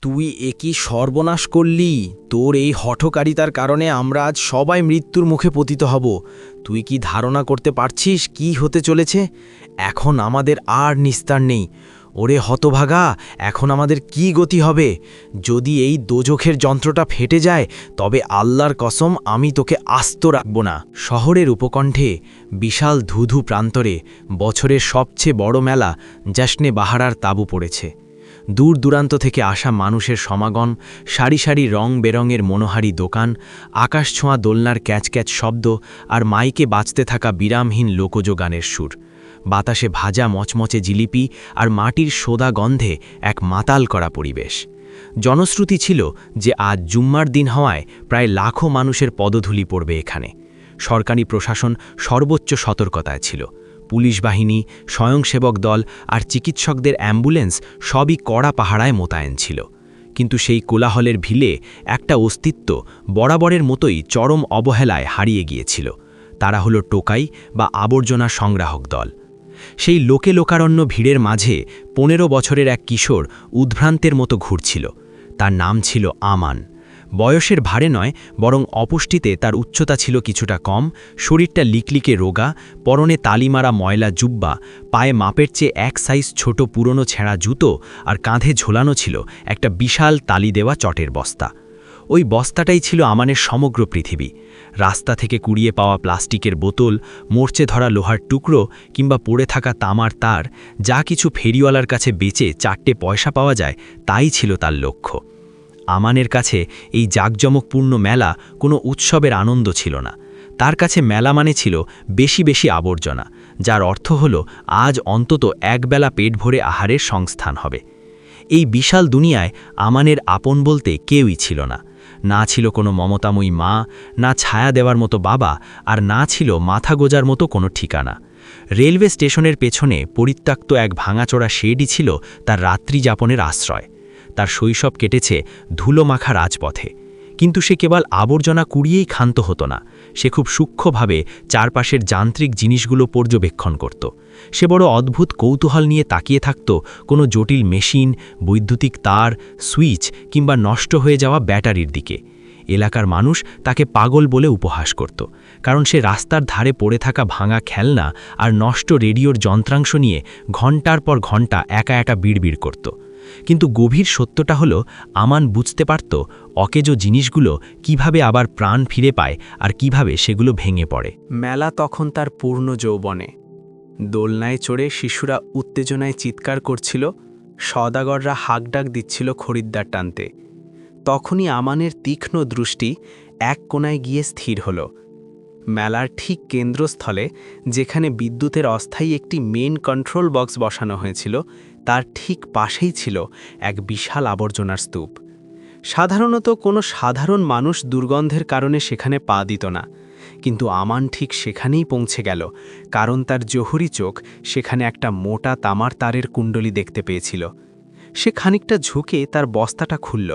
তুই এ কি সর্বনাশ করলি? তোর এই হঠকারিতার কারণে আমরা আজ সবাই মৃত্যুর মুখে পতিত হব। তুই কি ধারণা করতে পারছিস কি হতে চলেছে? এখন আমাদের আর নিস্তার নেই। ওরে হতভাগা, এখন আমাদের কি গতি হবে? যদি এই দোজখের যন্ত্রটা ফেটে যায়, তবে আল্লাহর কসম আমি তোকে আস্ত রাখব না। শহরের উপকণ্ঠে বিশাল ধুধু প্রান্তরে বছরের সবচেয়ে বড় মেলা জশ্নে বাহারার তাঁবু পড়েছে। দূর দূরান্ত থেকে আসা মানুষের সমাগম, সারি সারি রং বেরঙের মনোহারী দোকান, আকাশছোঁয়া দোলনার ক্যাচক্যাচ শব্দ আর মাইকে বাজতে থাকা বিরামহীন লোকজ গানের সুর। বাতাসে ভাজা মচমচে জিলিপি আর মাটির সোদা গন্ধে এক মাতাল করা পরিবেশ। জনশ্রুতি ছিল যে আজ জুম্মার দিন হওয়ায় প্রায় লাখো মানুষের পদধূলি পড়বে এখানে। সরকারি প্রশাসন সর্বোচ্চ সতর্কতায় ছিল। পুলিশ বাহিনী, স্বয়ংসেবক দল আর চিকিৎসকদের অ্যাম্বুলেন্স সবই কড়া পাহারায় মোতায়েন ছিল। কিন্তু সেই কোলাহলের ভিলে একটা অস্তিত্ব বরাবরের মতোই চরম অবহেলায় হারিয়ে গিয়েছিল। তারা হলো টোকাই বা আবর্জনা সংগ্রাহক দল। সেই লোকে লোকারণ্য ভিড়ের মাঝে ১৫ বছরের এক কিশোর উদ্ভ্রান্তের মতো ঘুরছিল। তার নাম ছিল আমান। বয়সের ভারে নয়, বরং অপুষ্টিতে তার উচ্চতা ছিল কিছুটা কম, শরীরটা লিকলিকে রোগা, পরনে তালিমারা ময়লা জুব্বা, পায়ে মাপের চেয়ে এক সাইজ ছোট পুরনো ছেঁড়া জুতো আর কাঁধে ঝোলানো ছিল একটা বিশাল তালি দেওয়া চটের বস্তা। ওই বস্তাটাই ছিল আমানের সমগ্র পৃথিবী। রাস্তা থেকে কুড়িয়ে পাওয়া প্লাস্টিকের বোতল, মরচে ধরা লোহার টুকরো কিংবা পড়ে থাকা তামার তার, যা কিছু ফেরিওয়ালার কাছে বেচে 4টে পয়সা পাওয়া যায়, তাই ছিল তার লক্ষ্য। আমানের কাছে এই জাঁকজমকপূর্ণ মেলা কোনো উৎসবের আনন্দ ছিল না। তার কাছে মেলা মানে ছিল বেশি বেশি আবর্জনা, যার অর্থ হল আজ অন্তত একবেলা পেট ভরে আহারের সংস্থান হবে। এই বিশাল দুনিয়ায় আমানের আপন বলতে কেউই ছিল না। না ছিল কোনো মমতাময়ী মা, না ছায়া দেওয়ার মতো বাবা, আর না ছিল মাথা গোজার মতো কোনো ঠিকানা। রেলওয়ে স্টেশনের পেছনে পরিত্যক্ত এক ভাঙাচোরা শেডই ছিল তার রাত্রি যাপনের আশ্রয়। তার শৈশব কেটেছে ধুলোমাখা রাজপথে। কিন্তু সে কেবল আবর্জনা কুড়িয়েই ক্ষান্ত হতো না, সে খুব সূক্ষ্মভাবে চারপাশের যান্ত্রিক জিনিসগুলো পর্যবেক্ষণ করত। সে বড় অদ্ভুত কৌতূহল নিয়ে তাকিয়ে থাকত কোনো জটিল মেশিন, বৈদ্যুতিক তার, সুইচ কিংবা নষ্ট হয়ে যাওয়া ব্যাটারির দিকে। এলাকার মানুষ তাকে পাগল বলে উপহাস করত, কারণ সে রাস্তার ধারে পড়ে থাকা ভাঙা খেলনা আর নষ্ট রেডিওর যন্ত্রাংশ নিয়ে ঘণ্টার পর ঘণ্টা একা একা বিড়বিড় করত। কিন্তু গভীর সত্যটা হলো, আমান বুঝতে পারত অকেজো জিনিসগুলো কিভাবে আবার প্রাণ ফিরে পায় আর কিভাবে সেগুলো ভেঙে পড়ে। মেলা তখন তার পূর্ণ যৌবনে। দোলনায় চড়ে শিশুরা উত্তেজনায় চিৎকার করছিল, সওদাগররা হাঁকডাক দিচ্ছিল খরিদ্দার টানতে। তখনই আমানের তীক্ষ্ণ দৃষ্টি এক কোণায় গিয়ে স্থির হল। মেলার ঠিক কেন্দ্রস্থলে, যেখানে বিদ্যুতের অস্থায়ী একটি মেইন কন্ট্রোল বক্স বসানো হয়েছিল, তার ঠিক পাশেই ছিল এক বিশাল আবর্জনার স্তূপ। সাধারণত কোনো সাধারণ মানুষ দুর্গন্ধের কারণে সেখানে পা দিত না, কিন্তু আমান ঠিক সেখানেই পৌঁছে গেল, কারণ তার জহুরি চোখ সেখানে একটা মোটা তামার তারের কুণ্ডলী দেখতে পেয়েছিল। সে খানিকটা ঝুঁকে তার বস্তাটা খুলল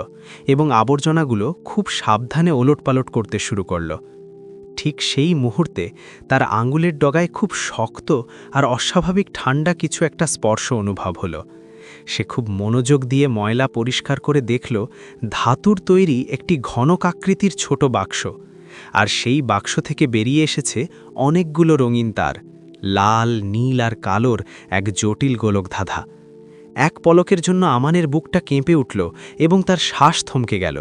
এবং আবর্জনাগুলো খুব সাবধানে ওলটপালট করতে শুরু করল। ঠিক সেই মুহূর্তে তার আঙুলের ডগায় খুব শক্ত আর অস্বাভাবিক ঠান্ডা কিছু একটা স্পর্শ অনুভব হলো। সে খুব মনোযোগ দিয়ে ময়লা পরিষ্কার করে দেখল ধাতুর তৈরি একটি ঘনকাকৃতির ছোট বাক্স, আর সেই বাক্স থেকে বেরিয়ে এসেছে অনেকগুলো রঙিন তার, লাল, নীল আর কালোর এক জটিল গোলকধাঁধা। এক পলকের জন্য আমানের বুকটা কেঁপে উঠল এবং তার শ্বাস থমকে গেল।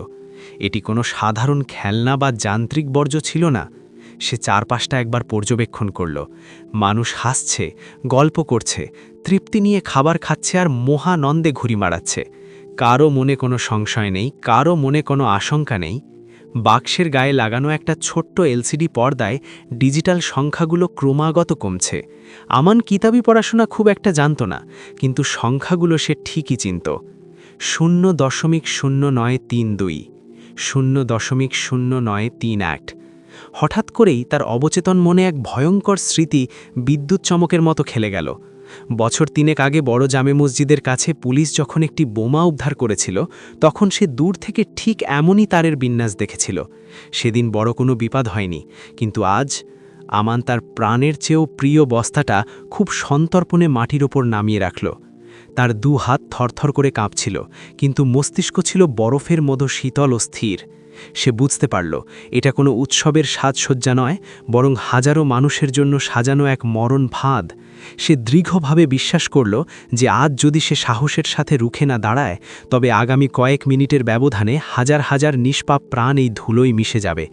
এটি কোনো সাধারণ খেলনা বা যান্ত্রিক বর্জ্য ছিল না। সে চারপাশটা একবার পর্যবেক্ষণ করল। মানুষ হাসছে, গল্প করছে, তৃপ্তি নিয়ে খাবার খাচ্ছে আর মহানন্দে ঘুরি মারাচ্ছে। কারও মনে কোনো সংশয় নেই, কারও মনে কোনো আশঙ্কা নেই। বাক্সের গায়ে লাগানো একটা ছোট্ট এলসিডি পর্দায় ডিজিটাল সংখ্যাগুলো ক্রমাগত কমছে। আমান কিতাবি পড়াশোনা খুব একটা জানত না, কিন্তু সংখ্যাগুলো সে ঠিকই চিনত। 0.0932, 0.0931। হঠাৎ করেই তার অবচেতন মনে এক ভয়ঙ্কর স্মৃতি বিদ্যুৎ চমকের মতো খেলে গেল। বছর 3 আগে বড় জামে মসজিদের কাছে পুলিশ যখন একটি বোমা উদ্ধার করেছিল, তখন সে দূর থেকে ঠিক এমনই তারের বিন্যাস দেখেছিল। সেদিন বড় কোনো বিপদ হয়নি, কিন্তু আজ আমান তার প্রাণের চেয়েও প্রিয় বস্তাটা খুব সন্তর্পণে মাটির ওপর নামিয়ে রাখল। তার দু হাত থরথর করে কাঁপছিল, কিন্তু মস্তিষ্ক ছিল বরফের মতো শীতল ও স্থির। সে বুঝতে পারল এটা কোনো উৎসবের সাজসজ্জা নয়, বরং হাজারো মানুষের জন্য সাজানো এক মরণ ফাঁদ। সে দৃঢ়ভাবে বিশ্বাস করল যে আজ যদি সে সাহসের সাথে রুখে না দাঁড়ায়, তবে আগামী কয়েক মিনিটের ব্যবধানে হাজার হাজার নিষ্পাপ প্রাণ এই ধুলোয় মিশে যাবে।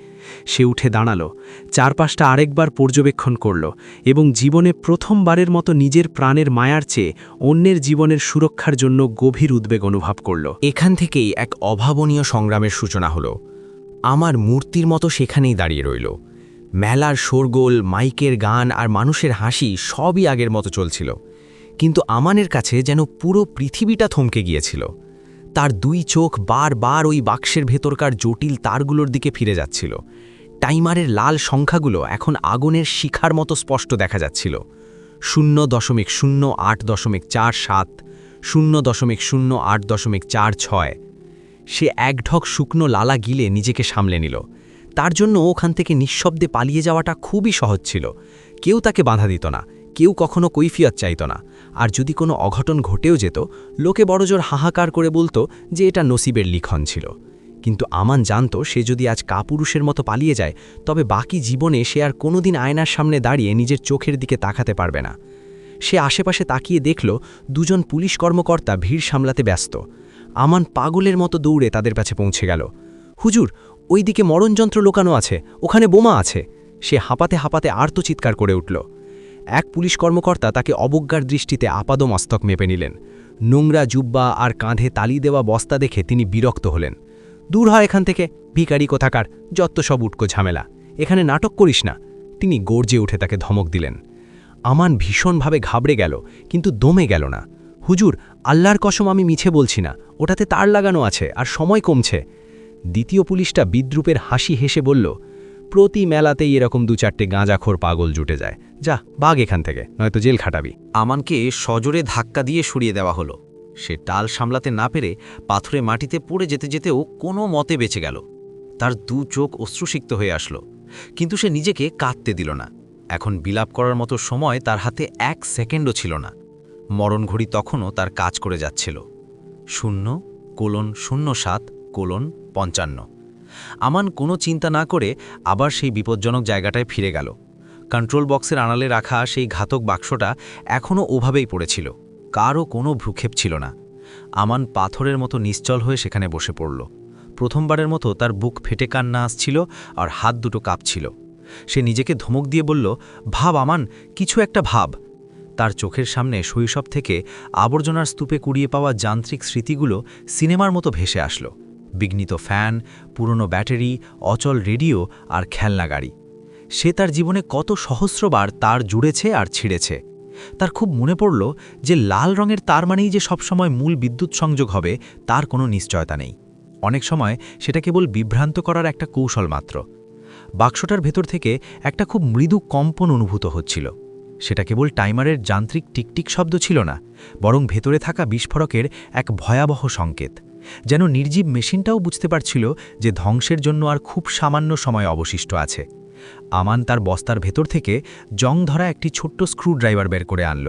সে উঠে দাঁড়াল, চারপাশটা আরেকবার পর্যবেক্ষণ করল এবং জীবনে প্রথমবারের মতো নিজের প্রাণের মায়ার চেয়ে অন্যের জীবনের সুরক্ষার জন্য গভীর উদ্বেগ অনুভব করল। এখান থেকেই এক অভাবনীয় সংগ্রামের সূচনা হলো। আমার মূর্তির মতো সেখানেই দাঁড়িয়ে রইল। মেলার শোরগোল, মাইকের গান আর মানুষের হাসি সবই আগের মতো চলছিল, কিন্তু আমানের কাছে যেন পুরো পৃথিবীটা থমকে গিয়েছিল। তার দুই চোখ বারবার ওই বাক্সের ভেতরকার জটিল তারগুলোর দিকে ফিরে যাচ্ছিল। টাইমারের লাল সংখ্যাগুলো এখন আগুনের শিখার মতো স্পষ্ট দেখা যাচ্ছিল। 0.08.47, 0.08.46। সে এক ঢক শুকনো লালা গিলে নিজেকে সামলে নিল। তার জন্য ওখান থেকে নিঃশব্দে পালিয়ে যাওয়াটা খুবই সহজ ছিল। কেউ তাকে বাধা দিত না, কেউ কখনো কৈফিয়ত চাইত না। আর যদি কোনো অঘটন ঘটেও যেত, লোকে বড়জোর হাহাকার করে বলতো যে এটা নসিবের লিখন ছিল। কিন্তু আমান জানত সে যদি আজ কাপুরুষের মতো পালিয়ে যায়, তবে বাকি জীবনে সে আর কোনোদিন আয়নার সামনে দাঁড়িয়ে নিজের চোখের দিকে তাকাতে পারবে না। সে আশেপাশে তাকিয়ে দেখল দুজন পুলিশ কর্মকর্তা ভিড় সামলাতে ব্যস্ত। আমান পাগলের মতো দৌড়ে তাদের কাছে পৌঁছে গেল। হুজুর, ওই দিকে মরণযন্ত্র লোকানো আছে, ওখানে বোমা আছে। সে হাঁপাতে হাঁপাতে আর্তচিৎকার করে উঠল। এক পুলিশ কর্মকর্তা তাকে অবজ্ঞার দৃষ্টিতে আপাদমস্তক মেপে নিলেন। নোংরা জুব্বা আর কাঁধে তালি দেওয়া বস্তা দেখে তিনি বিরক্ত হলেন। দূর হয় এখান থেকে, ভিখারি কোথাকার, যত সব উটকো ঝামেলা, এখানে নাটক করিস না। তিনি গর্জে উঠে তাকে ধমক দিলেন। আমান ভীষণভাবে ঘাবড়ে গেল, কিন্তু দমে গেল না। হুজুর, আল্লাহর কসম আমি মিছে বলছি না, ওটাতে তার লাগানো আছে আর সময় কমছে। দ্বিতীয় পুলিশটা বিদ্রুপের হাসি হেসে বলল, প্রতি মেলাতেই এরকম 2-4টে গাঁজাখোর পাগল জুটে যায়, যা বাগ এখান থেকে, নয়তো জেল খাটাবি। আমানকে সজোরে ধাক্কা দিয়ে সরিয়ে দেওয়া হলো। সে টাল সামলাতে না পেরে পাথরে মাটিতে পড়ে যেতে যেতেও কোনো মতে বেঁচে গেল। তার দু চোখ অশ্রুসিক্ত হয়ে আসলো, কিন্তু সে নিজেকে কাঁদতে দিল না। এখন বিলাপ করার মতো সময় তার হাতে 1 সেকেন্ডও ছিল না। মরণঘড়ি তখনও তার কাজ করে যাচ্ছিল। 0:07:55। আমান কোনো চিন্তা না করে আবার সেই বিপজ্জনক জায়গাটায় ফিরে গেল। কন্ট্রোল বক্সের আড়ালে রাখা সেই ঘাতক বাক্সটা এখনও ওভাবেই পড়েছিল, কারও কোনো ভ্রুক্ষেপ ছিল না। আমান পাথরের মতো নিশ্চল হয়ে সেখানে বসে পড়ল। প্রথমবারের মতো তার বুক ফেটে কান্না আসছিল আর হাত দুটো কাঁপছিল। সে নিজেকে ধমক দিয়ে বলল, ভাব আমান, কিছু একটা ভাব। তার চোখের সামনে শৈশব থেকে আবর্জনার স্তূপে কুড়িয়ে পাওয়া যান্ত্রিক স্মৃতিগুলো সিনেমার মতো ভেসে আসলো। বিঘ্নিত ফ্যান, পুরনো ব্যাটারি, অচল রেডিও আর খেলনা গাড়ি। সে তার জীবনে কত সহস্রবার তার জুড়েছে আর ছিঁড়েছে। তার খুব মনে পড়ল যে লাল রঙের তার মানেই যে সবসময় মূল বিদ্যুৎ সংযোগ হবে তার কোনো নিশ্চয়তা নেই। অনেক সময় সেটা কেবল বিভ্রান্ত করার একটা কৌশল মাত্র। বাক্সটার ভেতর থেকে একটা খুব মৃদু কম্পন অনুভূত হচ্ছিল। সেটা কেবল টাইমারের যান্ত্রিক টিকটিক শব্দ ছিল না, বরং ভেতরে থাকা বিস্ফোরকের এক ভয়াবহ সংকেত। যেন নির্জীব মেশিনটাও বুঝতে পারছিল যে ধ্বংসের জন্য আর খুব সামান্য সময় অবশিষ্ট আছে। আমান তার বস্তার ভেতর থেকে জং ধরা একটি ছোট্ট স্ক্রুড্রাইভার বের করে আনল।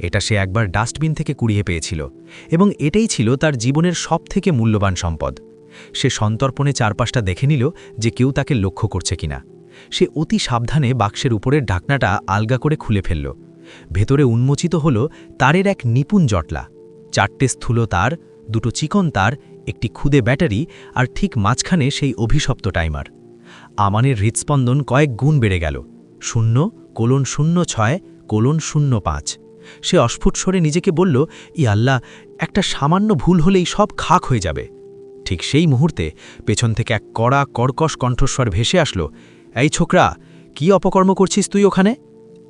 এটা সে একবার ডাস্টবিন থেকে কুড়িয়ে পেয়েছিল, এবং এটাই ছিল তার জীবনের সবথেকে মূল্যবান সম্পদ। সে সন্তর্পণে চারপাশটা দেখে নিল যে কেউ তাকে লক্ষ্য করছে কিনা। সে অতি সাবধানে বাক্সের উপরের ঢাকনাটা আলগা করে খুলে ফেলল। ভেতরে উন্মোচিত হল তারের এক নিপুণ জটলা। 4টে স্থূল তার, 2টো চিকন তার, একটি ক্ষুদে ব্যাটারি, আর ঠিক মাঝখানে সেই অভিশপ্ত টাইমার। আমানের হৃৎস্পন্দন কয়েক গুণ বেড়ে গেল। 0:06:05। সে অস্ফুট স্বরে নিজেকে বলল, ই আল্লাহ, একটা সামান্য ভুল হলেই সব খাক হয়ে যাবে। ঠিক সেই মুহূর্তে পেছন থেকে এক কড়া কর্কশ কণ্ঠস্বর ভেসে আসলো, এই ছোকরা, কি অপকর্ম করছিস তুই ওখানে?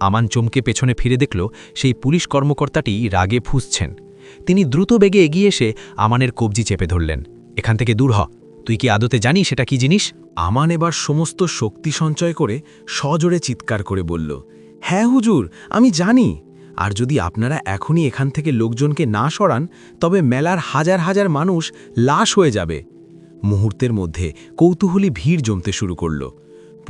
আমান চমকে পেছনে ফিরে দেখল সেই পুলিশ কর্মকর্তাটি রাগে ফুঁসছেন। তিনি দ্রুত বেগে এগিয়ে এসে আমানের কবজি চেপে ধরলেন। এখান থেকে দূর হ, তুই কি আদতে জানিস সেটা কি জিনিস? আমান এবার সমস্ত শক্তি সঞ্চয় করে সজোরে চিৎকার করে বলল, হ্যাঁ হুজুর, আমি জানি। আর যদি আপনারা এখনই এখান থেকে লোকজনকে না সরান, তবে মেলার হাজার হাজার মানুষ লাশ হয়ে যাবে। মুহূর্তের মধ্যে কৌতূহলী ভিড় জমতে শুরু করল।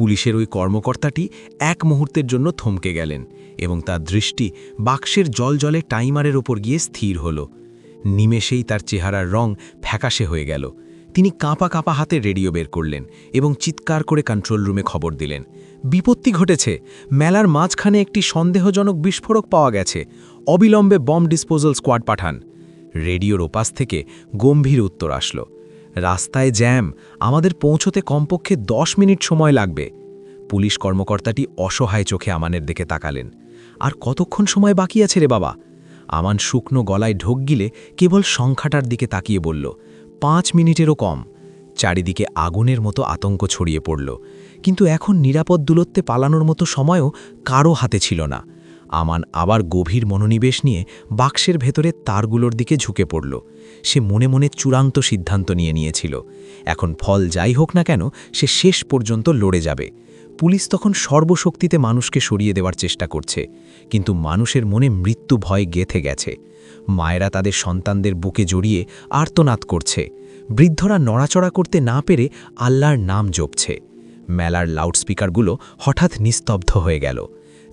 পুলিশের ওই কর্মকর্তাটি এক মুহূর্তের জন্য থমকে গেলেন এবং তার দৃষ্টি বাক্সের জলজলে টাইমারের ওপর গিয়ে স্থির হল। নিমেষেই তার চেহারার রং ফ্যাকাশে হয়ে গেল। তিনি কাঁপা কাঁপা হাতে রেডিও বের করলেন এবং চিৎকার করে কন্ট্রোল রুমে খবর দিলেন, বিপত্তি ঘটেছে, মেলার মাঝখানে একটি সন্দেহজনক বিস্ফোরক পাওয়া গেছে, অবিলম্বে বম্ব ডিসপোজাল স্কোয়াড পাঠান। রেডিওর ওপাশ থেকে গম্ভীর উত্তর আসলো, রাস্তায় জ্যাম, আমাদের পৌঁছতে কমপক্ষে 10 মিনিট সময় লাগবে। পুলিশ কর্মকর্তাটি অসহায় চোখে আমানের দিকে তাকালেন। আর কতক্ষণ সময় বাকি আছে রে বাবা? আমান শুকনো গলায় ঢোক গিলে কেবল সংখ্যাটার দিকে তাকিয়ে বলল, 5 মিনিটেরও কম। চারিদিকে আগুনের মতো আতঙ্ক ছড়িয়ে পড়ল, কিন্তু এখন নিরাপদ দূরত্বে পালানোর মতো সময়ও কারও হাতে ছিল না। আমান আবার গভীর মনোনিবেশ নিয়ে বাক্সের ভেতরে তারগুলোর দিকে ঝুঁকে পড়ল। সে মনে মনে চূড়ান্ত সিদ্ধান্ত নিয়েছিল, এখন ফল যাই হোক না কেন সে শেষ পর্যন্ত লড়ে যাবে। পুলিশ তখন সর্বশক্তিতে মানুষকে সরিয়ে দেওয়ার চেষ্টা করছে, কিন্তু মানুষের মনে মৃত্যু ভয় গেঁথে গেছে। মায়েরা তাদের সন্তানদের বুকে জড়িয়ে আর্তনাদ করছে, বৃদ্ধরা নড়াচড়া করতে না পেরে আল্লাহর নাম জপছে। মেলার লাউডস্পিকারগুলো হঠাৎ নিস্তব্ধ হয়ে গেল।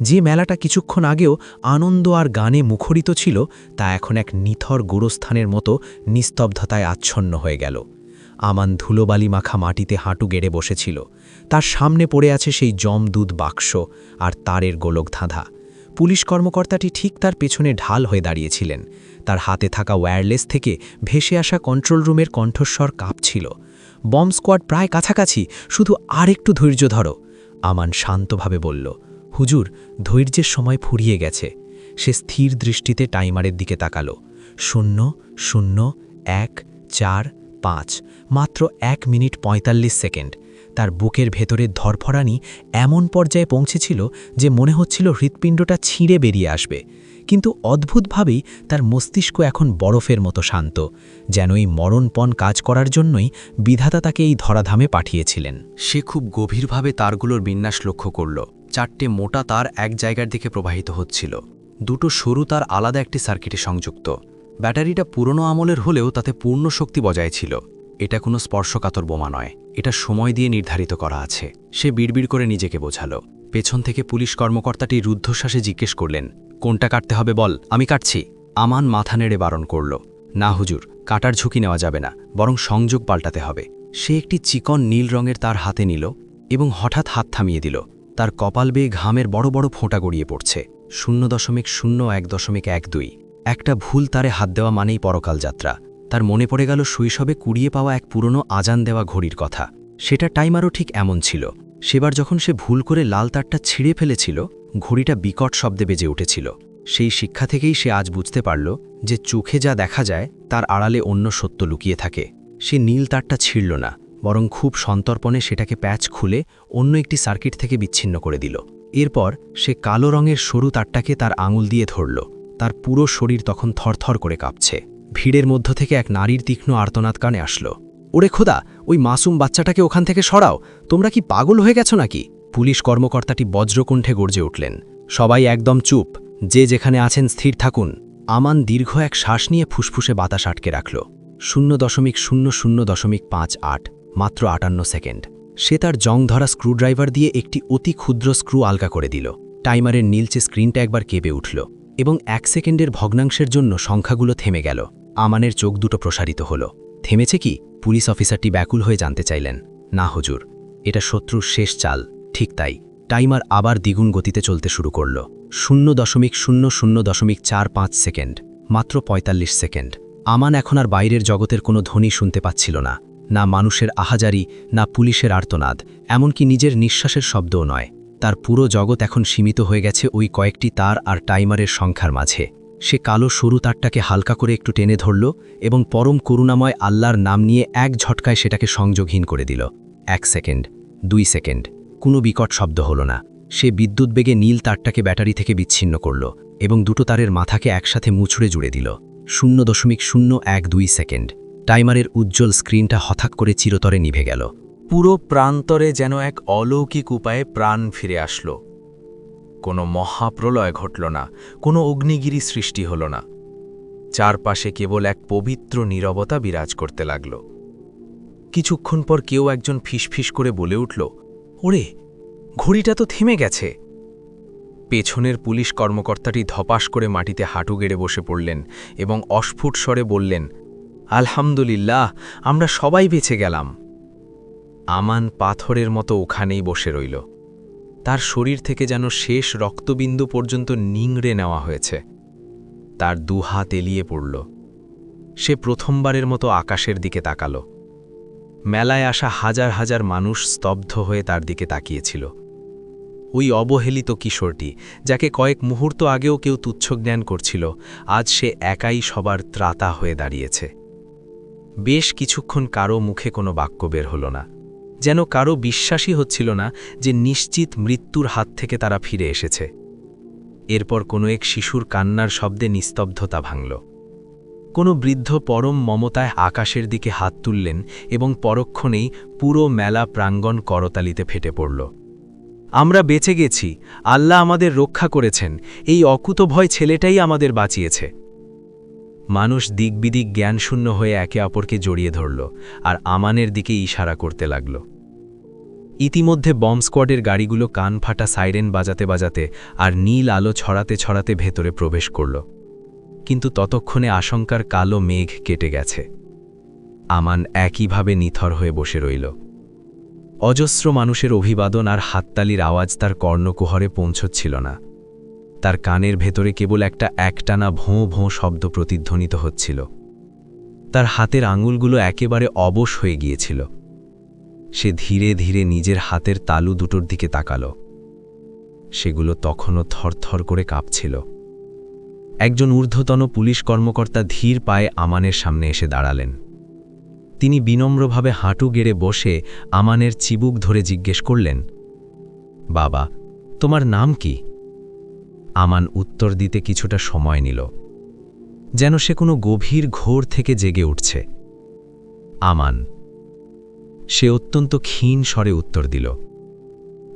যে মেলাটা কিছুক্ষণ আগেও আনন্দ আর গানে মুখরিত ছিল, তা এখন এক নিথর গোরস্থানের মতো নিস্তব্ধতায় আচ্ছন্ন হয়ে গেল। আমান ধুলোবালি মাখা মাটিতে হাঁটু গেড়ে বসেছিল। তার সামনে পড়ে আছে সেই জমদুধ বাক্স আর তারের গোলক ধাঁধা। পুলিশ কর্মকর্তাটি ঠিক তার পেছনে ঢাল হয়ে দাঁড়িয়েছিলেন। তার হাতে থাকা ওয়্যারলেস থেকে ভেসে আসা কন্ট্রোল রুমের কণ্ঠস্বর কাঁপছিল, বম্ব স্কোয়াড প্রায় কাছাকাছি, শুধু আর একটু ধৈর্য ধরো। আমান শান্তভাবে বলল, হুজুর, ধৈর্যের সময় ফুরিয়ে গেছে। সে স্থির দৃষ্টিতে টাইমারের দিকে তাকালো। 0, 0, 1, 4, 5, মাত্র 1 মিনিট 45 সেকেন্ড। তার বুকের ভেতরে ধরফরানি এমন পর্যায়ে পৌঁছেছিল যে মনে হচ্ছিল হৃৎপিণ্ডটা ছিঁড়ে বেরিয়ে আসবে। কিন্তু অদ্ভুতভাবেই তার মস্তিষ্ক এখন বরফের মতো শান্ত, যেন এই মরণপণ কাজ করার জন্যই বিধাতা তাকে এই ধরাধামে পাঠিয়েছিলেন। সে খুব গভীরভাবে তারগুলোর বিন্যাস লক্ষ্য করল। 4টে মোটা তার এক জায়গার দিকে প্রবাহিত হচ্ছিল। 2টো সরু তার আলাদা একটি সার্কিটে সংযুক্ত। ব্যাটারিটা পুরনো আমলের হলেও তাতে পূর্ণ শক্তি বজায় ছিল। এটা কোনো স্পর্শকাতর বোমা নয়, এটা সময় দিয়ে নির্ধারিত করা আছে। সে বিড়বিড় করে নিজেকে বোঝালো। পেছন থেকে পুলিশ কর্মকর্তাটি রুদ্ধশ্বাসে জিজ্ঞেস করলেন, কোনটা কাটতে হবে বল, আমি কাটছি। আমান মাথা নেড়ে বারণ করল, না হুজুর, কাটার ঝুঁকি নেওয়া যাবে না, বরং সংযোগ পাল্টাতে হবে। সে একটি চিকন নীল রঙের তার হাতে নিল এবং হঠাৎ হাত থামিয়ে দিল। তার কপাল বেয়ে ঘামের বড় বড় ফোঁটা গড়িয়ে পড়ছে। 0.01.12। একটা ভুল তারে হাত দেওয়া মানেই পরকাল যাত্রা। তার মনে পড়ে গেল শৈশবে কুড়িয়ে পাওয়া এক পুরনো আজান দেওয়া ঘড়ির কথা। সেটা টাইমারও ঠিক এমন ছিল। সেবার যখন সে ভুল করে লাল তারটা ছিঁড়ে ফেলেছিল, ঘড়িটা বিকট শব্দে বেজে উঠেছিল। সেই শিক্ষা থেকেই সে আজ বুঝতে পারল যে চোখে যা দেখা যায় তার আড়ালে অন্য সত্য লুকিয়ে থাকে। সে নীল তারটা ছিঁড়ল না, বরং খুব সন্তর্পণে সেটাকে প্যাচ খুলে অন্য একটি সার্কিট থেকে বিচ্ছিন্ন করে দিল। এরপর সে কালো রঙের সরু তারটাকে তার আঙুল দিয়ে ধরল। তার পুরো শরীর তখন থরথর করে কাঁপছে। ভিড়ের মধ্য থেকে এক নারীর তীক্ষ্ণ আর্তনাদ কানে আসলো, ওরে খোদা, ওই মাসুম বাচ্চাটাকে ওখান থেকে সরাও, তোমরা কি পাগল হয়ে গেছো নাকি? পুলিশ কর্মকর্তাটি বজ্রকণ্ঠে গর্জে উঠলেন, সবাই একদম চুপ, যে যেখানে আছেন স্থির থাকুন। আমান দীর্ঘ এক শ্বাস নিয়ে ফুসফুসে বাতাস আটকে রাখল। 0.00.58, মাত্র 58 সেকেন্ড। সে তার জং ধরা স্ক্রুড্রাইভার দিয়ে একটি অতি ক্ষুদ্র স্ক্রু আলগা করে দিল। টাইমারের নীলচে স্ক্রিনটা একবার কেঁপে উঠল এবং 1 সেকেন্ডের ভগ্নাংশের জন্য সংখ্যাগুলো থেমে গেল। আমানের চোখ দুটো প্রসারিত হল। থেমেছে কি? পুলিশ অফিসারটি ব্যাকুল হয়ে জানতে চাইলেন। না হুজুর, এটা শত্রুর শেষ চাল। ঠিক তাই। টাইমার আবার দ্বিগুণ গতিতে চলতে শুরু করল। 0.00.45 সেকেন্ড, মাত্র 45 সেকেন্ড। আমান এখন আর বাইরের জগতের কোনো ধ্বনি শুনতে পাচ্ছিল না, না মানুষের আহাজারি, না পুলিশের আর্তনাদ, এমনকি নিজের নিঃশ্বাসের শব্দও নয়। তার পুরো জগৎ এখন সীমিত হয়ে গেছে ওই কয়েকটি তার আর টাইমারের সংখ্যার মাঝে। সে কালো সরু তারটাকে হালকা করে একটু টেনে ধরল এবং পরম করুণাময় আল্লাহর নাম নিয়ে এক ঝটকায় সেটাকে সংযোগহীন করে দিল। 1 সেকেন্ড, 2 সেকেন্ড, কোনো বিকট শব্দ হলো না। সে বিদ্যুৎ বেগে নীল তারটাকে ব্যাটারি থেকে বিচ্ছিন্ন করল এবং দুটো তারের মাথাকে একসাথে মুচড়ে জুড়ে দিল। 0.012 সেকেন্ড। টাইমারের উজ্জ্বল স্ক্রিনটা হঠাৎ করে চিরতরে নিভে গেল। পুরো প্রান্তরে যেন এক অলৌকিক উপায়ে প্রাণ ফিরে আসলো। কোনো মহাপ্রলয় ঘটল না, কোনো অগ্নিগিরি সৃষ্টি হল না। চারপাশে কেবল এক পবিত্র নীরবতা বিরাজ করতে লাগল। কিছুক্ষণ পর কেউ একজন ফিসফিস করে বলে উঠল, ওরে, ঘড়িটা তো থেমে গেছে। পেছনের পুলিশ কর্মকর্তাটি ধপাস করে মাটিতে হাঁটু গেড়ে বসে পড়লেন এবং অস্ফুট স্বরে বললেন, আলহামদুলিল্লাহ, আমরা সবাই বেঁচে গেলাম। আমান পাথরের মতো ওখানেই বসে রইল। তার শরীর থেকে যেন শেষ রক্তবিন্দু পর্যন্ত নিংড়ে নেওয়া হয়েছে। তার দুহাত এলিয়ে পড়ল। সে প্রথমবারের মতো আকাশের দিকে তাকাল। মেলায় আসা হাজার হাজার মানুষ স্তব্ধ হয়ে তার দিকে তাকিয়েছিল। ওই অবহেলিত কিশোরটি, যাকে কয়েক মুহূর্ত আগেও কেউ তুচ্ছজ্ঞান করছিল, আজ সে একাই সবার ত্রাতা হয়ে দাঁড়িয়েছে। বেশ কিছুক্ষণ কারো মুখে কোনো বাক্য বের হল না, যেন কারো বিশ্বাসই হচ্ছিল না যে নিশ্চিত মৃত্যুর হাত থেকে তারা ফিরে এসেছে। এরপর কোনো এক শিশুর কান্নার শব্দে নিস্তব্ধতা ভাঙল। কোনো বৃদ্ধ পরম মমতায় আকাশের দিকে হাত তুললেন এবং পরক্ষণেই পুরো মেলা প্রাঙ্গণ করতালিতে ফেটে পড়ল। আমরা বেঁচে গেছি, আল্লাহ আমাদের রক্ষা করেছেন, এই অকুতভয় ছেলেটাই আমাদের বাঁচিয়েছে। মানুষ দিকবিদিক জ্ঞানশূন্য হয়ে একে অপরকে জড়িয়ে ধরল আর আমানের দিকে ইশারা করতে লাগল। ইতিমধ্যে বম্ব স্কোয়াডের গাড়িগুলো কান ফাটা সাইরেন বাজাতে বাজাতে আর নীল আলো ছড়াতে ছড়াতে ভেতরে প্রবেশ করল। কিন্তু ততক্ষণে আশঙ্কার কালো মেঘ কেটে গেছে। আমান একইভাবে নিথর হয়ে বসে রইল। অজস্র মানুষের অভিবাদন আর হাততালির আওয়াজ তার কর্ণকুহরে পৌঁছচ্ছিল না। তার কানের ভেতরে কেবল একটা একটানা ভোঁ ভোঁ শব্দ প্রতিধ্বনিত হচ্ছিল। তার হাতের আঙুলগুলো একেবারে অবশ হয়ে গিয়েছিল। সে ধীরে ধীরে নিজের হাতের তালু দুটোর দিকে তাকাল। সেগুলো তখনও থরথর করে কাঁপছিল। একজন ঊর্ধ্বতন পুলিশ কর্মকর্তা ধীর পায়ে আমানের সামনে এসে দাঁড়ালেন। তিনি বিনম্রভাবে হাঁটু গেড়ে বসে আমানের চিবুক ধরে জিজ্ঞেস করলেন, বাবা, তোমার নাম কি? আমান উত্তর দিতে কিছুটা সময় নিল, যেন সে কোনো গভীর ঘোর থেকে জেগে উঠছে। আমান। সে অত্যন্ত ক্ষীণ স্বরে উত্তর দিল।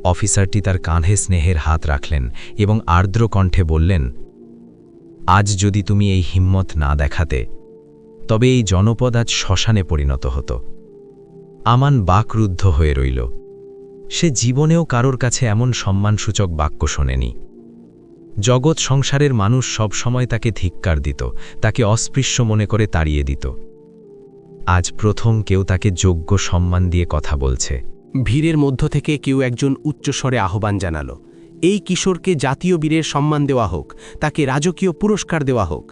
অফিসারটি তার কাঁধে স্নেহের হাত রাখলেন এবং আর্দ্র কণ্ঠে বললেন, আজ যদি তুমি এই হিম্মত না দেখাতে, তবে এই জনপদ আজ শ্মশানে পরিণত হতো। আমান বাকরুদ্ধ হয়ে রইল। সে জীবনেও কারোর কাছে এমন সম্মানসূচক বাক্য শোনেনি। জগৎ সংসারের মানুষ সব সময় তাকে ধিক্কার দিত, তাকে অস্পৃশ্য মনে করে তাড়িয়ে দিত। আজ প্রথম কেউ তাকে যোগ্য সম্মান দিয়ে কথা বলছে। ভিড়ের মধ্য থেকে কেউ একজন উচ্চস্বরে আহ্বান জানাল, এই কিশোরকে জাতীয় বীরের সম্মান দেওয়া হোক, তাকে রাজকীয় পুরস্কার দেওয়া হোক।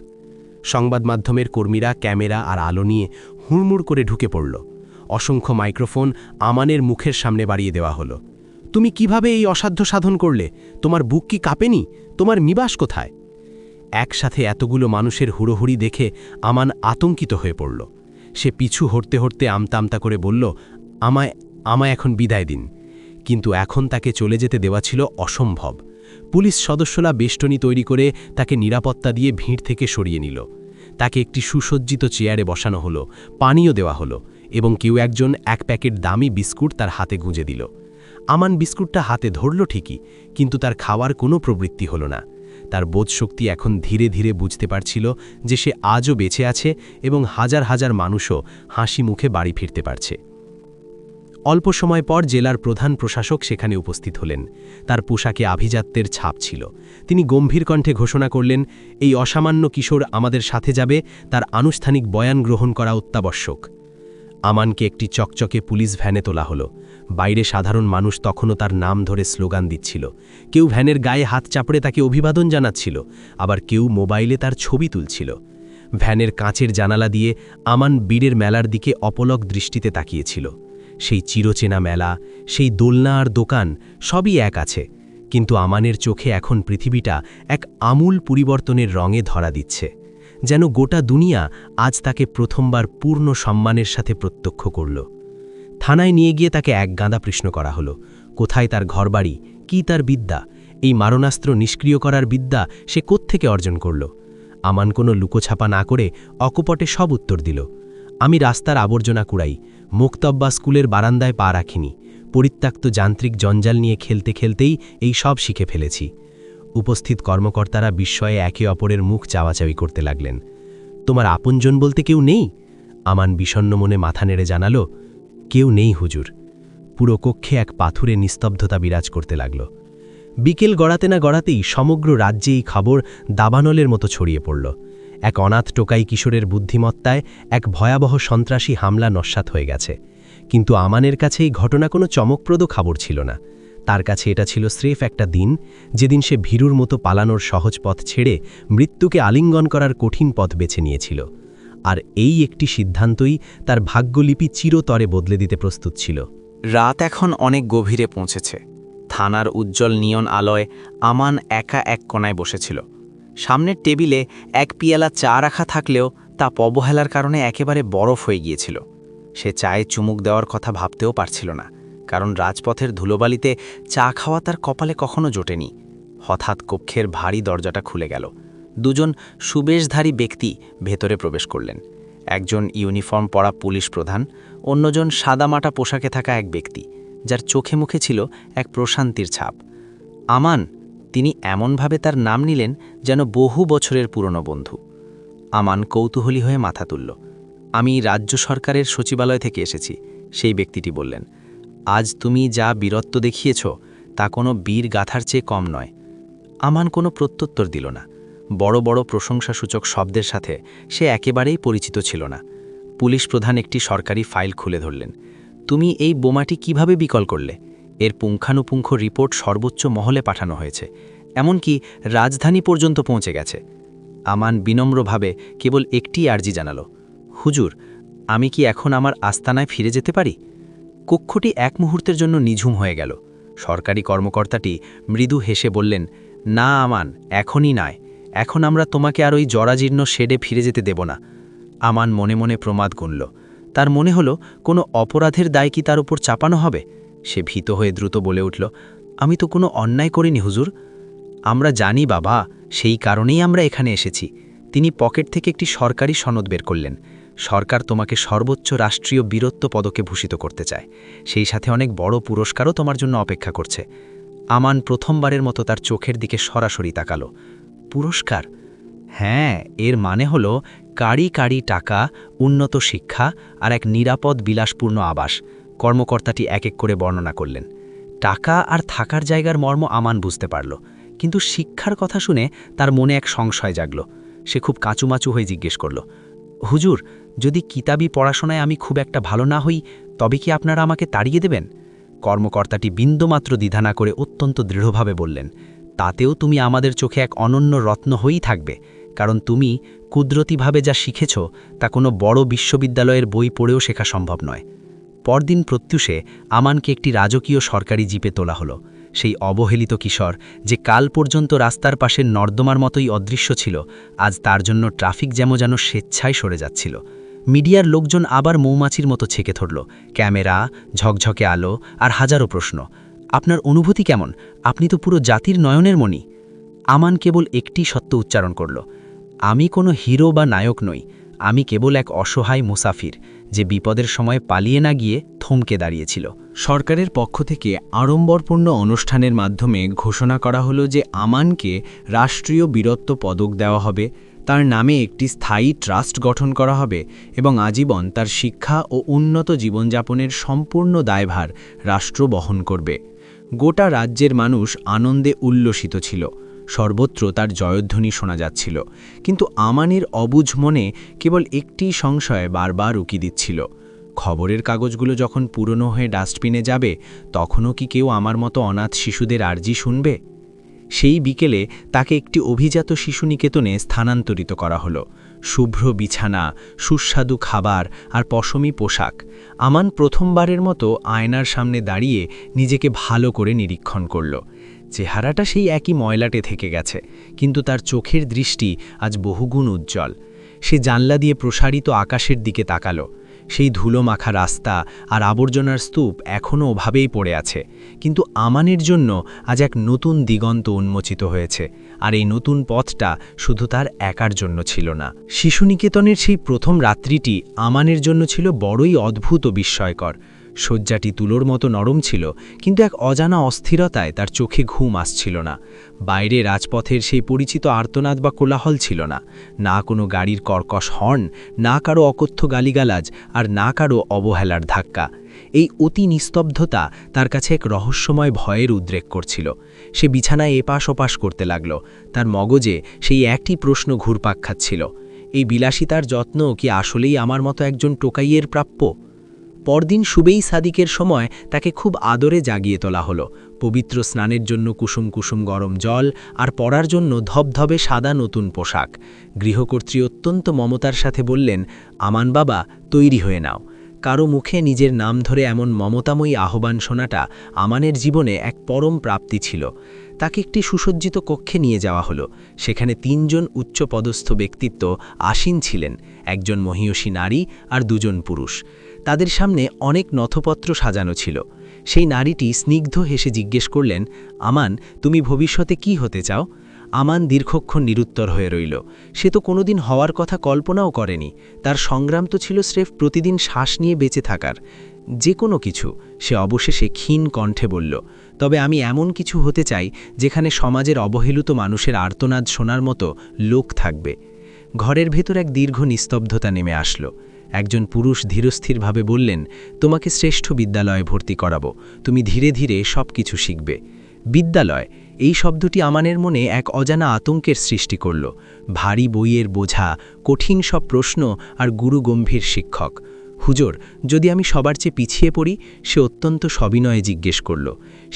সংবাদ মাধ্যমের কর্মীরা ক্যামেরা আর আলো নিয়ে হুড়মুড় করে ঢুকে পড়ল। অসংখ্য মাইক্রোফোন আমানের মুখের সামনে বাড়িয়ে দেওয়া হলো। তুমি কিভাবে এই অসাধ্য সাধন করলে? তোমার বুক কি কাঁপেনি? তোমার নিবাস কোথায়? একসাথে এতগুলো মানুষের হুড়োহুড়ি দেখে আমান আতঙ্কিত হয়ে পড়ল। সে পিছু হটতে হটতে আমতা আমতা করে বলল, আমায় এখন বিদায় দিন। কিন্তু এখন তাকে চলে যেতে দেওয়া ছিল অসম্ভব। পুলিশ সদস্যরা বেষ্টনী তৈরি করে তাকে নিরাপত্তা দিয়ে ভিড় থেকে সরিয়ে নিল। তাকে একটি সুসজ্জিত চেয়ারে বসানো হলো, পানীয় দেওয়া হলো এবং কেউ একজন এক প্যাকেট দামি বিস্কুট তার হাতে গুঁজে দিল। আমান বিস্কুটটা হাতে ধরল ঠিকই, কিন্তু তার খাওয়ার কোনো প্রবৃত্তি হলো না। তার বোধশক্তি এখন ধীরে ধীরে বুঝতে পারছিল যে সে আজও বেঁচে আছে এবং হাজার হাজার মানুষও হাসি মুখে বাড়ি ফিরতে পারছে। অল্প সময় পর জেলার প্রধান প্রশাসক সেখানে উপস্থিত হলেন। তার পোশাকে আভিজাত্যের ছাপ ছিল। তিনি গম্ভীর কণ্ঠে ঘোষণা করলেন, এই অসামান্য কিশোর আমাদের সাথে যাবে, তার আনুষ্ঠানিক বয়ান গ্রহণ করা অত্যাবশ্যক। আমানকে একটি চকচকে পুলিশ ভ্যানে তোলা হলো। বাইরে সাধারণ মানুষ তখনও তার নাম ধরে স্লোগান দিচ্ছিল। কেউ ভ্যানের গায়ে হাত চাপড়ে তাকে অভিবাদন জানাচ্ছিল, আবার কেউ মোবাইলে তার ছবি তুলছিল। ভ্যানের কাঁচের জানালা দিয়ে আমান বীরের মেলার দিকে অপলক দৃষ্টিতে তাকিয়েছিল। সেই চিরচেনা মেলা, সেই দোলনা আর দোকান, সবই এক আছে, কিন্তু আমানের চোখে এখন পৃথিবীটা এক আমূল পরিবর্তনের রঙে ধরা দিচ্ছে। যেন গোটা দুনিয়া আজ তাকে প্রথমবার পূর্ণ সম্মানের সাথে প্রত্যক্ষ করল। থানায় নিয়ে গিয়ে তাকে এক গাদা প্রশ্ন করা হলো, কোথায় তার ঘরবাড়ি, কি তার বিদ্যা, এই মারণাস্ত্র নিষ্ক্রিয় করার বিদ্যা সে কোত্থেকে অর্জন করল। আমান কোনো লুকোছাপা না করে অকপটে সব উত্তর দিল, আমি রাস্তার আবর্জনা কুড়াই, মোক্তব্বা স্কুলের বারান্দায় পা রাখিনি, পরিত্যক্ত যান্ত্রিক জঞ্জাল নিয়ে খেলতে খেলতেই এই সব শিখে ফেলেছি। উপস্থিত কর্মকর্তারা বিস্ময়ে একে অপরের মুখ চাওয়াচাওয়ি করতে লাগলেন। তোমার আপনজন বলতে কেউ নেই? আমান বিষণ্ণ মনে মাথা নেড়ে জানালো, কেউ নেই হুজুর। পুরো কক্ষে এক পাথুরে নিস্তব্ধতা বিরাজ করতে লাগল। বিকেল গড়াতে না গড়াতেই সমগ্র রাজ্যে এই খবর দাবানলের মতো ছড়িয়ে পড়ল। এক অনাথ টোকাই কিশোরের বুদ্ধিমত্তায় এক ভয়াবহ সন্ত্রাসী হামলা নস্যাৎ হয়ে গেছে। কিন্তু আমানের কাছে এই ঘটনা কোনো চমকপ্রদ খবর ছিল না। তার কাছে এটা ছিল স্রেফ একটা দিন, যেদিন সে ভীরুর মতো পালানোর সহজ পথ ছেড়ে মৃত্যুকে আলিঙ্গন করার কঠিন পথ বেছে নিয়েছিল। আর এই একটি সিদ্ধান্তই তার ভাগ্যলিপি চিরতরে বদলে দিতে প্রস্তুত ছিল। রাত এখন অনেক গভীরে পৌঁছেছে। থানার উজ্জ্বল নিয়ন আলোয় আমান একা এক কোণায় বসেছিল। সামনের টেবিলে এক পিয়ালা চা রাখা থাকলেও তা অবহেলার কারণে একেবারে বরফ হয়ে গিয়েছিল। সে চায়ে চুমুক দেওয়ার কথা ভাবতেও পারছিল না, কারণ রাজপথের ধুলোবালিতে চা খাওয়া তার কপালে কখনো জোটেনি। হঠাৎ কক্ষের ভারী দরজাটা খুলে গেল। দুজন সুবেশধারী ব্যক্তি ভেতরে প্রবেশ করলেন। একজন ইউনিফর্ম পরা পুলিশ প্রধান, অন্যজন সাদামাটা পোশাকে থাকা এক ব্যক্তি, যার চোখে মুখে ছিল এক প্রশান্তির ছাপ। আমান, তিনি এমনভাবে তার নাম নিলেন যেন বহু বছরের পুরনো বন্ধু। আমান কৌতূহলী হয়ে মাথা তুলল। আমি রাজ্য সরকারের সচিবালয় থেকে এসেছি, সেই ব্যক্তিটি বললেন। আজ তুমি যা বীরত্ব দেখিয়েছ তা কোনো বীর গাথার চেয়ে কম নয়। আমান কোনো প্রত্যুত্তর দিল না। বড় বড় প্রশংসাসূচক শব্দের সাথে সে একেবারেই পরিচিত ছিল না। পুলিশ প্রধান একটি সরকারি ফাইল খুলে ধরলেন। তুমি এই বোমাটি কিভাবে বিকল করলে? এর পুঙ্খানুপুঙ্খ রিপোর্ট সর্বোচ্চ মহলে পাঠানো হয়েছে, এমনকি রাজধানী পর্যন্ত পৌঁছে গেছে। আমান বিনম্রভাবে কেবল একটি আর্জি জানালো, হুজুর, আমি কি এখন আমার আস্তানায় ফিরে যেতে পারি? কক্ষটি এক মুহূর্তের জন্য নিঝুম হয়ে গেল। সরকারি কর্মকর্তাটি মৃদু হেসে বললেন, না আমান, এখনই নয়। এখন আমরা তোমাকে আর ওই জরাজীর্ণ শেডে ফিরে যেতে দেব না। আমান মনে মনে প্রমাদ গুনল। তার মনে হলো কোনো অপরাধের দায় কি তার উপর চাপানো হবে। সে ভীত হয়ে দ্রুত বলে উঠল, আমি তো কোনো অন্যায় করিনি হুজুর। আমরা জানি বাবা, সেই কারণেই আমরা এখানে এসেছি। তিনি পকেট থেকে একটি সরকারি সনদ বের করলেন। সরকার তোমাকে সর্বোচ্চ রাষ্ট্রীয় বীরত্ব পদকে ভূষিত করতে চায়। সেই সাথে অনেক বড় পুরস্কারও তোমার জন্য অপেক্ষা করছে। আমান প্রথমবারের মতো তার চোখের দিকে সরাসরি তাকালো। পুরস্কার? হ্যাঁ, এর মানে হলো কাড়ি কাড়ি টাকা, উন্নত শিক্ষা আর এক নিরাপদ বিলাসপূর্ণ আবাস। কর্মকর্তাটি এক এক করে বর্ণনা করলেন। টাকা আর থাকার জায়গার মর্ম আমান বুঝতে পারল, কিন্তু শিক্ষার কথা শুনে তার মনে এক সংশয় জাগল। সে খুব কাঁচুমাচু হয়ে জিজ্ঞেস করল, হুজুর, যদি কিতাবি পড়াশোনায় আমি খুব একটা ভালো না হই, তবে কি আপনারা আমাকে তাড়িয়ে দেবেন? কর্মকর্তাটি বিন্দুমাত্র দ্বিধা না করে অত্যন্ত দৃঢ়ভাবে বললেন, তাতেও তুমি আমাদের চোখে এক অনন্য রত্ন হয়েই থাকবে, কারণ তুমি কুদরতিভাবে যা শিখেছ তা কোনো বড় বিশ্ববিদ্যালয়ের বই পড়েও শেখা সম্ভব নয়। পরদিন প্রত্যুষে আমানকে একটি রাজকীয় সরকারি জিপে তোলা হলো। সেই অবহেলিত কিশোর, যে কাল পর্যন্ত রাস্তার পাশের নর্দমার মতোই অদৃশ্য ছিল, আজ তার জন্য ট্রাফিক জ্যামও যেন স্বেচ্ছায় সরে যাচ্ছিল। মিডিয়ার লোকজন আবার মৌমাছির মতো ছেকে ধরল। ক্যামেরা, ঝকঝকে আলো আর হাজারো প্রশ্ন। আপনার অনুভূতি কেমন? আপনি তো পুরো জাতির নয়নের মণি। আমান কেবল একটি সত্য উচ্চারণ করল, আমি কোনো হিরো বা নায়ক নই। আমি কেবল এক অসহায় মুসাফির, যে বিপদের সময় পালিয়ে না গিয়ে থমকে দাঁড়িয়েছিল। সরকারের পক্ষ থেকে আড়ম্বরপূর্ণ অনুষ্ঠানের মাধ্যমে ঘোষণা করা হলো যে আমানকে রাষ্ট্রীয় বীরত্ব পদক দেওয়া হবে, তার নামে একটি স্থায়ী ট্রাস্ট গঠন করা হবে এবং আজীবন তার শিক্ষা ও উন্নত জীবনযাপনের সম্পূর্ণ দায়ভার রাষ্ট্র বহন করবে। গোটা রাজ্যের মানুষ আনন্দে উল্লসিত ছিল। সর্বত্র তার জয়ধ্বনি শোনা যাচ্ছিল, কিন্তু আমানের অবুঝ মনে কেবল একটি সংশয় বারবার উকি দিচ্ছিল। খবরের কাগজগুলো যখন পুরনো হয়ে ডাস্টবিনে যাবে, তখনও কি কেউ আমার মতো অনাথ শিশুদের আর্জি শুনবে? সেই বিকেলে তাকে একটি অভিজাত শিশু নিকেতনে স্থানান্তরিত করা হলো। শুভ্র বিছানা, সুস্বাদু খাবার আর পশমি পোশাক। আমান প্রথমবারের মতো আয়নার সামনে দাঁড়িয়ে নিজেকে ভালো করে নিরীক্ষণ করল। চেহারাটা সেই একই ময়লাটে থেকে গেছে, কিন্তু তার চোখের দৃষ্টি আজ বহুগুণ উজ্জ্বল। সে জানলা দিয়ে প্রসারিত আকাশের দিকে তাকালো। সেই ধুলো মাখা রাস্তা আর আবর্জনার স্তূপ এখনও ওভাবেই পড়ে আছে, কিন্তু আমানের জন্য আজ এক নতুন দিগন্ত উন্মোচিত হয়েছে। আর এই নতুন পথটা শুধু তার একার জন্য ছিল না। শিশুনিকেতনের সেই প্রথম রাত্রিটি আমানের জন্য ছিল বড়ই অদ্ভুত ও বিস্ময়কর। শয্যাটি তুলোর মতো নরম ছিল, কিন্তু এক অজানা অস্থিরতায় তার চোখে ঘুম আসছিল না। বাইরে রাজপথের সেই পরিচিত আর্তনাদ বা কোলাহল ছিল না, না কোনো গাড়ির কর্কশ হর্ন, না কারো অকথ্য গালিগালাজ, আর না কারো অবহেলার ধাক্কা। এই অতি নিস্তব্ধতা তার কাছে এক রহস্যময় ভয়ের উদ্রেক করছিল। সে বিছানায় এপাশ ওপাশ করতে লাগল, তার মগজে সেই একটি প্রশ্ন ঘুরপাক খাচ্ছিল, এই বিলাসিতার যত্ন কি আসলেই আমার মতো একজন টোকাইয়ের প্রাপ্য? পরদিন সুবেই সাদিকের সময় তাকে খুব আদরে জাগিয়ে তোলা হলো। পবিত্র স্নানের জন্য কুসুম কুসুম গরম জল, আর পরার জন্য ধবধবে সাদা নতুন পোশাক। গৃহকর্ত্রী অত্যন্ত মমতার সাথে বললেন, আমান বাবা, তৈরি হয়ে নাও। কারো মুখে নিজের নাম ধরে এমন মমতাময়ী আহ্বান শোনাটা আমানের জীবনে এক পরম প্রাপ্তি ছিল। তাকে একটি সুসজ্জিত কক্ষে নিয়ে যাওয়া হলো। সেখানে ৩ জন উচ্চপদস্থ ব্যক্তিত্ব আসীন ছিলেন, একজন মহীয়সী নারী আর 2 জন পুরুষ। তাদের সামনে অনেক নথপত্র সাজানো ছিল। সেই নারীটি স্নিগ্ধ হেসে জিজ্ঞেস করলেন, আমান, তুমি ভবিষ্যতে কি হতে চাও? আমান দীর্ঘক্ষণ নিরুত্তর হয়ে রইল। সে তো কোনোদিন হওয়ার কথা কল্পনাও করেনি। তার সংগ্রাম তো ছিল স্রেফ প্রতিদিন শ্বাস নিয়ে বেঁচে থাকার। যে কোনো কিছু, সে অবশেষে ক্ষীণ কণ্ঠে বলল, তবে আমি এমন কিছু হতে চাই যেখানে সমাজের অবহেলিত মানুষের আর্তনাদ শোনার মতো লোক থাকবে। ঘরের ভেতর এক দীর্ঘ নিস্তব্ধতা নেমে আসলো। একজন পুরুষ ধীরস্থিরভাবে বললেন, তোমাকে শ্রেষ্ঠ বিদ্যালয়ে ভর্তি করাবো, তুমি ধীরে ধীরে সব কিছু শিখবে। বিদ্যালয়, এই শব্দটি আমানের মনে এক অজানা আতঙ্কের সৃষ্টি করল। ভারী বইয়ের বোঝা, কঠিন সব প্রশ্ন আর গুরুগম্ভীর শিক্ষক। হুজুর, যদি আমি সবার চেয়ে পিছিয়ে পড়ি? সে অত্যন্ত সবিনয়ে জিজ্ঞেস করল।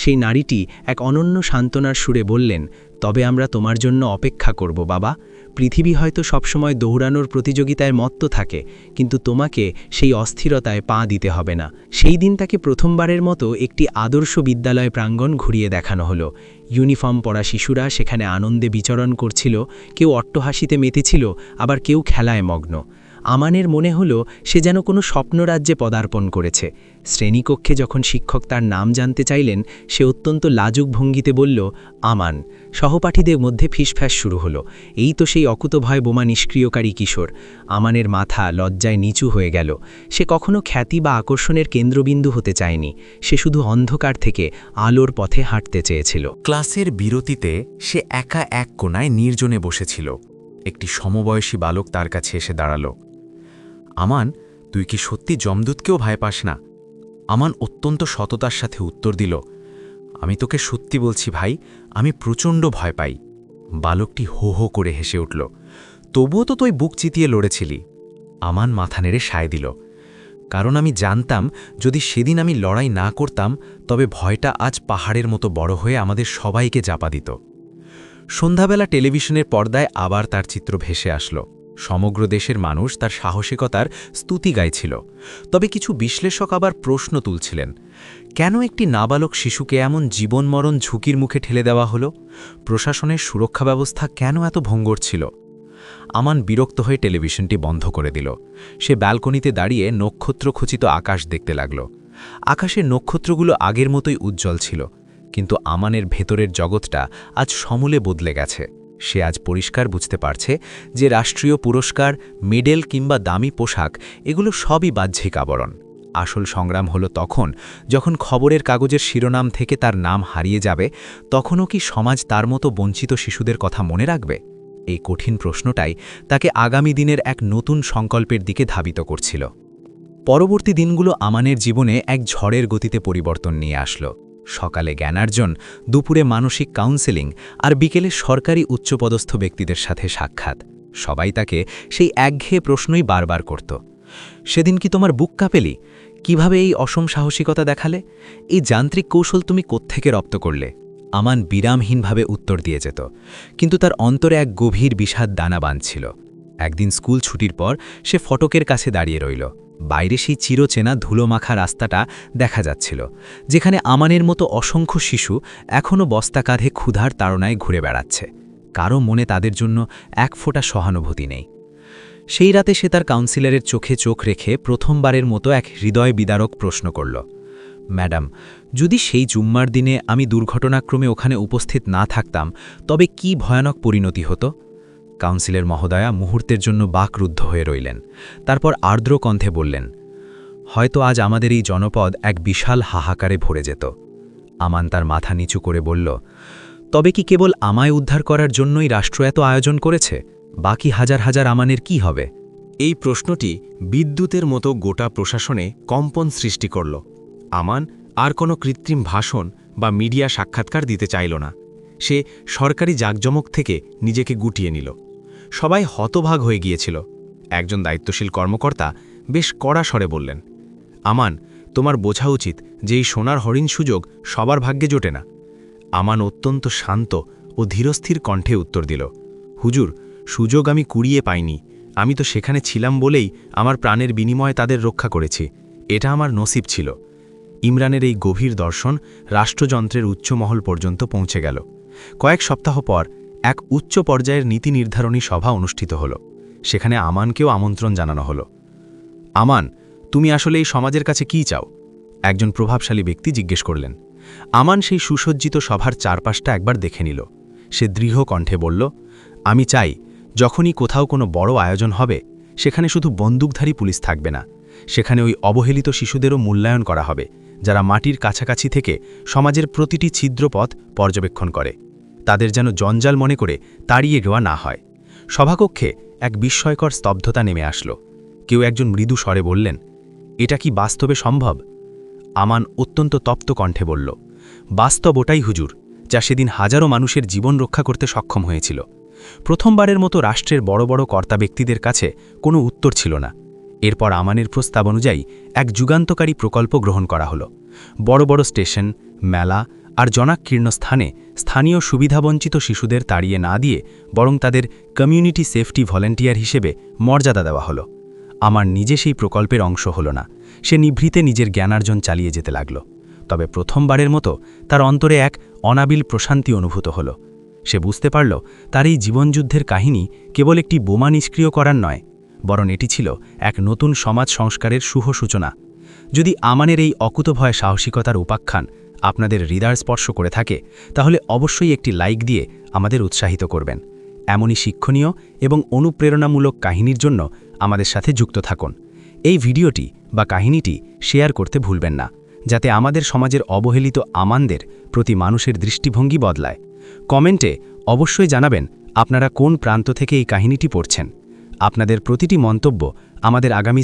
সেই নারীটি এক অনন্য সান্ত্বনার সুরে বললেন, তবে আমরা তোমার জন্য অপেক্ষা করব বাবা। পৃথিবী হয়তো সবসময় দৌড়ানোর প্রতিযোগিতায় মত্ত থাকে, কিন্তু তোমাকে সেই অস্থিরতায় পা দিতে হবে না। সেই দিন তাকে প্রথমবারের মতো একটি আদর্শ বিদ্যালয় প্রাঙ্গণ ঘুরিয়ে দেখানো হলো। ইউনিফর্ম পরা শিশুরা সেখানে আনন্দে বিচরণ করছিল, কেউ অট্টহাসিতে মেতেছিল, আবার কেউ খেলায় মগ্ন। আমানের মনে হলো সে যেন কোনো স্বপ্নরাজ্যে পদার্পণ করেছে। শ্রেণীকক্ষে যখন শিক্ষক তার নাম জানতে চাইলেন, সে অত্যন্ত লাজুক ভঙ্গিতে বলল, আমান। সহপাঠীদের মধ্যে ফিসফ্যাস শুরু হলো, এই তো সেই অকুতভয় বোমা নিষ্ক্রিয়কারী কিশোর। আমানের মাথা লজ্জায় নিচু হয়ে গেল। সে কখনো খ্যাতি বা আকর্ষণের কেন্দ্রবিন্দু হতে চায়নি, সে শুধু অন্ধকার থেকে আলোর পথে হাঁটতে চেয়েছিল। ক্লাসের বিরতিতে সে একা এক কোণায় নির্জনে বসেছিল। একটি সমবয়সী বালক তার কাছে এসে দাঁড়াল। আমান, তুই কি সত্যি যমদূতকেও ভয় পাস না? আমান অত্যন্ত সততার সাথে উত্তর দিল, আমি তোকে সত্যি বলছি ভাই, আমি প্রচণ্ড ভয় পাই। বালকটি হো হো করে হেসে উঠল, তবুও তো তুই বুক চিতিয়ে লড়েছিলি। আমান মাথা নেড়ে সায় দিল, কারণ আমি জানতাম যদি সেদিন আমি লড়াই না করতাম, তবে ভয়টা আজ পাহাড়ের মতো বড় হয়ে আমাদের সবাইকে চাপা দিত। সন্ধ্যাবেলা টেলিভিশনের পর্দায় আবার তার চিত্র ভেসে আসলো। সমগ্র দেশের মানুষ তার সাহসিকতার স্তুতি গাইছিল। তবে কিছু বিশ্লেষক আবার প্রশ্ন তুলছিলেন, কেন একটি নাবালক শিশুকে এমন জীবনমরণ ঝুঁকির মুখে ঠেলে দেওয়া হলো? প্রশাসনের সুরক্ষা ব্যবস্থা কেন এত ভঙ্গুর ছিল? আমান বিরক্ত হয়ে টেলিভিশনটি বন্ধ করে দিল। সে ব্যালকনিতে দাঁড়িয়ে নক্ষত্রখচিত আকাশ দেখতে লাগল। আকাশের নক্ষত্রগুলো আগের মতোই উজ্জ্বল ছিল, কিন্তু আমানের ভেতরের জগৎটা আজ সমূলে বদলে গেছে। সে আজ পরিষ্কার বুঝতে পারছে যে রাষ্ট্রীয় পুরস্কার, মেডেল কিংবা দামি পোশাক এগুলো সবই বাহ্যিক আবরণ। আসল সংগ্রাম হলো তখন যখন খবরের কাগজের শিরোনাম থেকে তার নাম হারিয়ে যাবে। তখনও কি সমাজ তার মতো বঞ্চিত শিশুদের কথা মনে রাখবে? এই কঠিন প্রশ্নটাই তাকে আগামী দিনের এক নতুন সংকল্পের দিকে ধাবিত করছিল। পরবর্তী দিনগুলো আমানের জীবনে এক ঝড়ের গতিতে পরিবর্তন নিয়ে আসলো। সকালে জ্ঞানার্জন, দুপুরে মানসিক কাউন্সেলিং, আর বিকেলে সরকারি উচ্চপদস্থ ব্যক্তিদের সাথে সাক্ষাৎ। সবাই তাকে সেই একঘেয়ে প্রশ্নই বারবার করত, সেদিন কি তোমার বুক কাঁপেলি? কিভাবে এই অসম সাহসিকতা দেখালে? এই যান্ত্রিক কৌশল তুমি কোত্থেকে রপ্ত করলে? আমান বিরামহীনভাবে উত্তর দিয়ে যেত, কিন্তু তার অন্তরে এক গভীর বিষাদ দানা বাঁধছিল। একদিন স্কুল ছুটির পর সে ফটকের কাছে দাঁড়িয়ে রইল। বাইরে সেই চিরচেনা ধুলোমাখা রাস্তাটা দেখা যাচ্ছিল, যেখানে আমানের মতো অসংখ্য শিশু এখনও বস্তা কাঁধে ক্ষুধার তাড়নায় ঘুরে বেড়াচ্ছে। কারো মনে তাদের জন্য এক ফোঁটা সহানুভূতি নেই। সেই রাতে সে তার কাউন্সিলরের চোখে চোখ রেখে প্রথমবারের মতো এক হৃদয় বিদারক প্রশ্ন করল, ম্যাডাম, যদি সেই জুম্মার দিনে আমি দুর্ঘটনাক্রমে ওখানে উপস্থিত না থাকতাম, তবে কি ভয়ানক পরিণতি হতো? কাউন্সিলর মহোদয়া মুহূর্তের জন্য বাকরুদ্ধ হয়ে রইলেন। তারপর আর্দ্র কণ্ঠে বললেন, হয়তো আজ আমাদের এই জনপদ এক বিশাল হাহাকারে ভরে যেত। আমান তার মাথা নিচু করে বলল, তবে কি কেবল আমায় উদ্ধার করার জন্যই রাষ্ট্র এত আয়োজন করেছে? বাকি হাজার হাজার আমানের কি হবে? এই প্রশ্নটি বিদ্যুতের মতো গোটা প্রশাসনে কম্পন সৃষ্টি করল। আমান আর কোনো কৃত্রিম ভাষণ বা মিডিয়া সাক্ষাৎকার দিতে চাইল না। সে সরকারি জাঁকজমক থেকে নিজেকে গুটিয়ে নিল। সবাই হতভাগ হয়ে গিয়েছিল। একজন দায়িত্বশীল কর্মকর্তা বেশ কড়া স্বরে বললেন, আমান, তোমার বোঝা উচিত যে এই সোনার হরিণ সুযোগ সবার ভাগ্যে জোটে না। আমান অত্যন্ত শান্ত ও ধীরস্থির কণ্ঠে উত্তর দিল, হুজুর, সুযোগ আমি কুড়িয়ে পাইনি। আমি তো সেখানে ছিলাম বলেই আমার প্রাণের বিনিময়ে তাদের রক্ষা করেছি। এটা আমার নসিব ছিল। ইমরানের এই গভীর দর্শন রাষ্ট্রযন্ত্রের উচ্চমহল পর্যন্ত পৌঁছে গেল। কয়েক সপ্তাহ পর এক উচ্চ পর্যায়ের নীতি নির্ধারণী সভা অনুষ্ঠিত হল। সেখানে আমানকেও আমন্ত্রণ জানানো হল। আমান, তুমি আসলে এই সমাজের কাছে কী চাও? একজন প্রভাবশালী ব্যক্তি জিজ্ঞেস করলেন। আমান সেই সুসজ্জিত সভার চারপাশটা একবার দেখে নিল। সে দৃঢ় কণ্ঠে বলল, আমি চাই যখনই কোথাও কোনো বড় আয়োজন হবে, সেখানে শুধু বন্দুকধারী পুলিশ থাকবে না, সেখানে ওই অবহেলিত শিশুদেরও মূল্যায়ন করা হবে, যারা মাটির কাছাকাছি থেকে সমাজের প্রতিটি ছিদ্রপথ পর্যবেক্ষণ করে। তাদের যেন জঞ্জাল মনে করে তাড়িয়ে দেওয়া না হয়। সভাকক্ষে এক বিস্ময়কর স্তব্ধতা নেমে আসলো। কেউ একজন মৃদু স্বরে বললেন, এটা কি বাস্তবে সম্ভব? আমান অত্যন্ত তপ্ত কণ্ঠে বলল, বাস্তব ওটাই হুজুর, যা সেদিন হাজারো মানুষের জীবন রক্ষা করতে সক্ষম হয়েছিল। প্রথমবারের মতো রাষ্ট্রের বড় বড় কর্তা ব্যক্তিদের কাছে কোনো উত্তর ছিল না। এরপর আমানের প্রস্তাব অনুযায়ী এক যুগান্তকারী প্রকল্প গ্রহণ করা হলো। বড় বড় স্টেশন, মেলা আর জনাকীর্ণ স্থানে স্থানীয় সুবিধাবঞ্চিত শিশুদের তাড়িয়ে না দিয়ে বরং তাদের কমিউনিটি সেফটি ভলেন্টিয়ার হিসেবে মর্যাদা দেওয়া হলো। আমার নিজে সেই প্রকল্পের অংশ হলো না। সে নিভৃতে নিজের জ্ঞানার্জন চালিয়ে যেতে লাগল। তবে প্রথমবারের মতো তার অন্তরে এক অনাবিল প্রশান্তি অনুভূত হলো। সে বুঝতে পারল তার এই জীবনযুদ্ধের কাহিনী কেবল একটি বোমা নিষ্ক্রিয় করার নয়, বরং এটি ছিল এক নতুন সমাজ সংস্কারের শুভ সূচনা। যদি আমানের এই অকুতভয় সাহসিকতার উপাখ্যান আপনাদের হৃদয় স্পর্শ করে থাকে, তাহলে অবশ্যই একটি লাইক দিয়ে আমাদের উৎসাহিত করবেন। এমনই শিক্ষণীয় এবং অনুপ্রেরণামূলক কাহিনীর জন্য আমাদের সাথে যুক্ত থাকুন। এই ভিডিওটি বা কাহিনীটি শেয়ার করতে ভুলবেন না, যাতে আমাদের সমাজের অবহেলিত আমানদের প্রতি মানুষের দৃষ্টিভঙ্গি বদলায়। কমেন্টে অবশ্যই জানাবেন আপনারা কোন প্রান্ত থেকে এই কাহিনীটি পড়ছেন। আপনাদের প্রতিটি মন্তব্য আমাদের আগামী